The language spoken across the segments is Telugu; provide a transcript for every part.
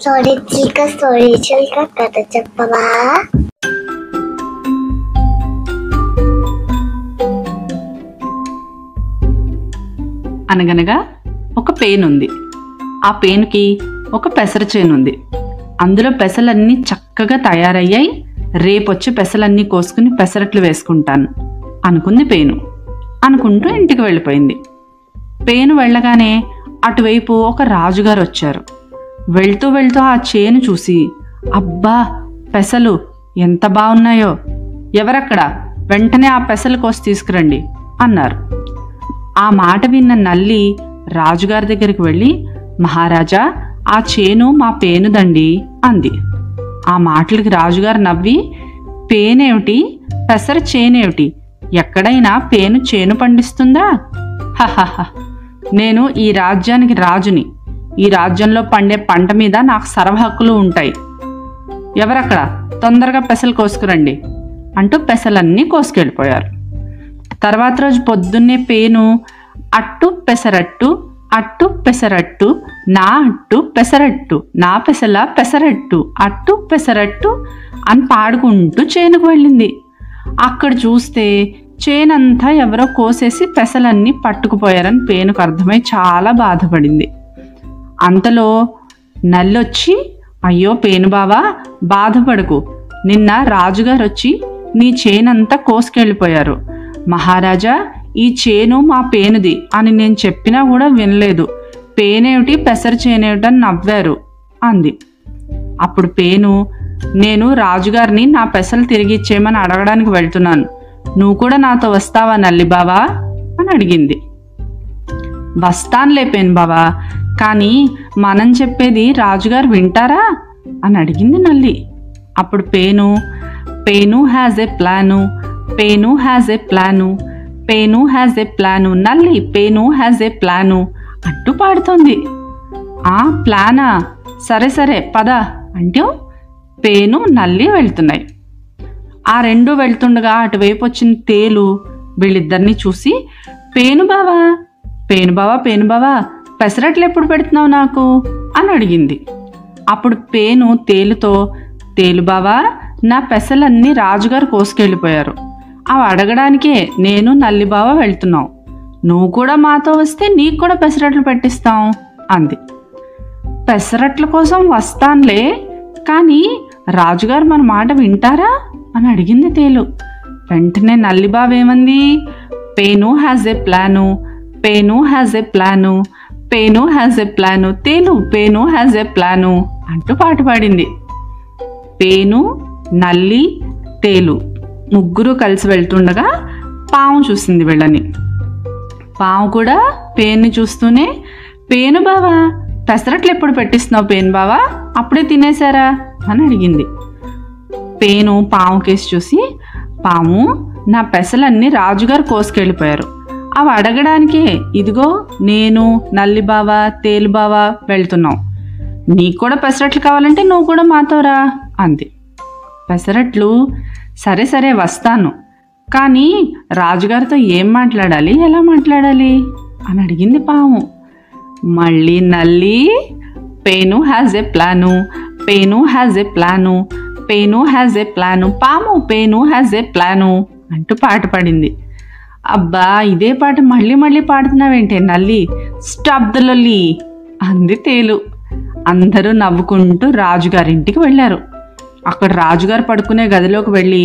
స్టోరీ చిలుక కథ చెప్పవా? అనగనగా ఒక పేను ఉంది. ఆ పేనుకి ఒక పెసర చేను ఉంది. అందులో పెసలన్నీ చక్కగా తయారయ్యాయి. రేపొచ్చి పెసలన్నీ కోసుకుని పెసరట్లు వేసుకుంటాను అనుకుంది పేను. అనుకుంటూ ఇంటికి వెళ్ళిపోయింది. పేను వెళ్ళగానే అటువైపు ఒక రాజుగారు వచ్చారు. వెళ్తూ వెళ్తూ ఆ చేను చూసి, అబ్బా పెసలు ఎంత బాగున్నాయో, ఎవరక్కడ, వెంటనే ఆ పెసలు కోసి తీసుకురండి అన్నారు. ఆ మాట విన్న నల్లి రాజుగారి దగ్గరికి వెళ్ళి, మహారాజా ఆ చేను మా పేనుదండి అంది. ఆ మాటలకి రాజుగారు నవ్వి, పేనేమిటి, పెసర చేనేమిటి, ఎక్కడైనా పేను చేను పండిస్తుందా? హహహ, నేను ఈ రాజ్యానికి రాజుని. ఈ రాజ్యంలో పండే పంట మీద నాకు సర్వ హక్కులు ఉంటాయి. ఎవరక్కడ, తొందరగా పెసలు కోసుకురండి అంటూ పెసలన్నీ కోసుకెళ్ళిపోయారు. తర్వాత రోజు పొద్దున్నే పేను అట్టు పెసరట్టు, అట్టు పెసరట్టు, నా అట్టు పెసరట్టు, నా పెసల పెసరట్టు, అట్టు పెసరట్టు అని పాడుకుంటూ చేనుకు వెళ్ళింది. అక్కడ చూస్తే చేనంతా ఎవరో కోసేసి పెసలన్నీ పట్టుకుపోయారని పేనుకు అర్థమై చాలా బాధపడింది. అంతలో నల్లొచ్చి, అయ్యో పేను బావా బాధపడకు, నిన్న రాజుగారు వచ్చి నీ చేనంతా కోసుకెళ్ళిపోయారు. మహారాజా ఈ చేను మా పేనుది అని నేను చెప్పినా కూడా వినలేదు. పేనేమిటి పెసర చేనేమిటని నవ్వారు అంది. అప్పుడు పేను, నేను రాజుగారిని నా పెసలు తిరిగి ఇచ్చేయమని అడగడానికి వెళ్తున్నాను. నువ్వు కూడా నాతో వస్తావా నల్లి బావా అని అడిగింది. వస్తానులే పేను బావా, కానీ మనం చెప్పేది రాజుగారు వింటారా అని అడిగింది నల్లి. అప్పుడు పేను హ్యాజ్ ఏ ప్లాను, పేను హ్యాజ్ ఏ ప్లాను, పేను హ్యాజ్ ఏ ప్లాను, నల్లి పేను హ్యాజ్ ఏ ప్లాను అంటూ పాడుతోంది. ఆ ప్లానా, సరే సరే పద అంటూ పేను నల్లి వెళ్తున్నాయి. ఆ రెండు వెళ్తుండగా అటువైపు వచ్చిన తేలు వీళ్ళిద్దరిని చూసి, పేను బావా పేను బావా పేను బావా పెసరట్లు ఎప్పుడు పెడుతున్నావు నాకు అని అడిగింది. అప్పుడు పేను తేలుతో, తేలు బావా నా పెసలన్నీ రాజుగారు కోసుకెళ్ళిపోయారు. అవి అడగడానికే నేను నల్లి బావ వెళ్తున్నావు. నువ్వు కూడా మాతో వస్తే నీకు కూడా పెసరట్లు పెట్టిస్తాం అంది. పెసరట్ల కోసం వస్తానులే, కానీ రాజుగారు మన మాట వింటారా అని అడిగింది తేలు. వెంటనే నల్లి బావ ఏమంది, పేను హ్యాజ్ ఏ ప్లాను, పేను హ్యాజ్ ఏ ప్లాను, పేను హ్యాజ్ ఏ ప్లాను, తేలు పేను హ్యాజ్ ఏ ప్లాను అంటూ పాట పాడింది. పేను నల్లి తేలు ముగ్గురు కలిసి వెళ్తుండగా పాము చూసింది వీళ్ళని. పాము కూడా పేనుని చూస్తూనే, పేను బావా పెసరట్లు ఎప్పుడు పెట్టిస్తున్నావు పేను బావా, అప్పుడే తినేశారా అని అడిగింది. పేను పాము కేసి చూసి, పాము నా పెసలన్నీ రాజుగారు కోసుకెళ్ళిపోయారు. అవి అడగడానికే ఇదిగో నేను నల్లి బావా తేలు బావా వెళ్తున్నాం. నీకు కూడా పెసరట్లు కావాలంటే నువ్వు కూడా మాతో రా అంది. పెసరట్లు, సరే సరే వస్తాను, కానీ రాజుగారితో ఏం మాట్లాడాలి, ఎలా మాట్లాడాలి అని అడిగింది పాము. మళ్ళీ నల్లి, పేను హ్యాజ్ ఏ ప్లాను, పేను హ్యాజ్ ఏ ప్లాను, పేను హ్యాజ్ ఏ ప్లాను, పాము పేను హ్యాజ్ ఏ ప్లాను అంటూ పాట పాడింది. అబ్బా ఇదే పాట మళ్ళీ మళ్ళీ పాడుతున్నావేంటే నల్లి, స్టాప్ ద లొల్లి అంది తేలు. అందరూ నవ్వుకుంటూ రాజుగారింటికి వెళ్ళారు. అక్కడ రాజుగారు పడుకునే గదిలోకి వెళ్ళి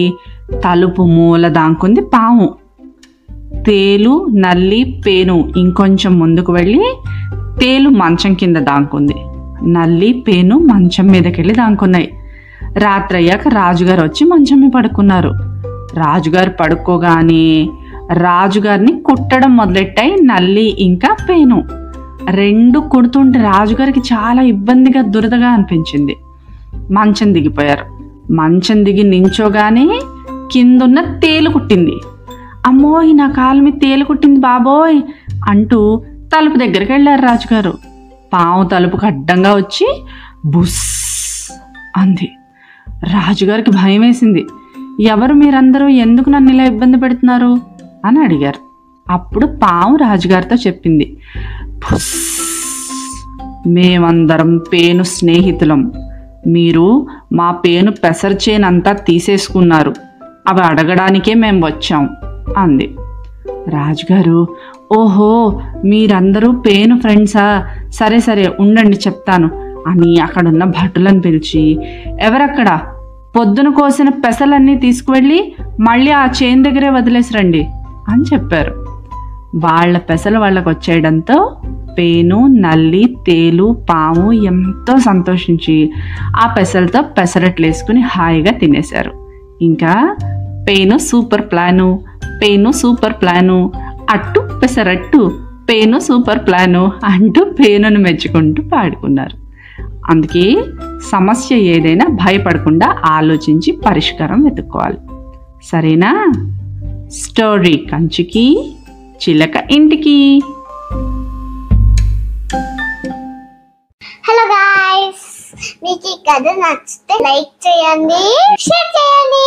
తలుపు మూల దాంకుంది పాము. తేలు నల్లి పేను ఇంకొంచెం ముందుకు వెళ్ళి తేలు మంచం కింద దాంకుంది. నల్లి పేను మంచం మీదకెళ్ళి దాంకున్నాయి. రాత్రయ్యాక రాజుగారు వచ్చి మంచం మీద పడుకున్నారు. రాజుగారు పడుకోగానే రాజుగారిని కుట్టడం మొదలెట్టాయి నల్లి ఇంకా పేను. రెండు కుడుతుంటే రాజుగారికి చాలా ఇబ్బందిగా దురదగా అనిపించింది. మంచం దిగిపోయారు. మంచం దిగి నించోగానే కిందున్న తేలు కుట్టింది. అమ్మోయ్ నా కాలు మీద తేలు కుట్టింది బాబోయ్ అంటూ తలుపు దగ్గరికి వెళ్ళారు రాజుగారు. పాము తలుపుకు అడ్డంగా వచ్చి బుస్ అంది. రాజుగారికి భయం వేసింది. ఎవరు మీరందరూ, ఎందుకు నన్ను ఇలా ఇబ్బంది పెడుతున్నారు అని అడిగారు. అప్పుడు పాము రాజుగారితో చెప్పింది, బుస్ మేమందరం పేను స్నేహితులం. మీరు మా పేను పెసరచేనంతా తీసేసుకున్నారు. అవి అడగడానికే మేము వచ్చాం అంది. రాజుగారు, ఓహో మీరందరూ పేను ఫ్రెండ్సా, సరే సరే ఉండండి చెప్తాను అని అక్కడున్న భటులను పిలిచి, ఎవరక్కడ, పొద్దున కోసిన పెసలన్నీ తీసుకువెళ్ళి మళ్ళీ ఆ చేను దగ్గరే వదిలేసిరండి అని చెప్పారు. వాళ్ళ పెసలు వాళ్ళకు వచ్చేయడంతో పేను, నల్లి, తేలు, పాము ఎంతో సంతోషించి ఆ పెసలతో పెసరట్లు వేసుకుని హాయిగా తినేశారు. ఇంకా పేను సూపర్ ప్లాను, పేను సూపర్ ప్లాను, అట్టు పెసరట్టు, పేను సూపర్ ప్లాను అంటూ పేనును మెచ్చుకుంటూ పాడుకున్నారు. అందుకే సమస్య ఏదైనా భయపడకుండా ఆలోచించి పరిష్కారం వెతుక్కోవాలి. సరేనా? స్టోరీ కంచికి, చిలక ఇంటికి. హలో గాయ్స్, మీకు ఈ కథ నచ్చితే లైక్ చేయండి, షేర్ చేయండి.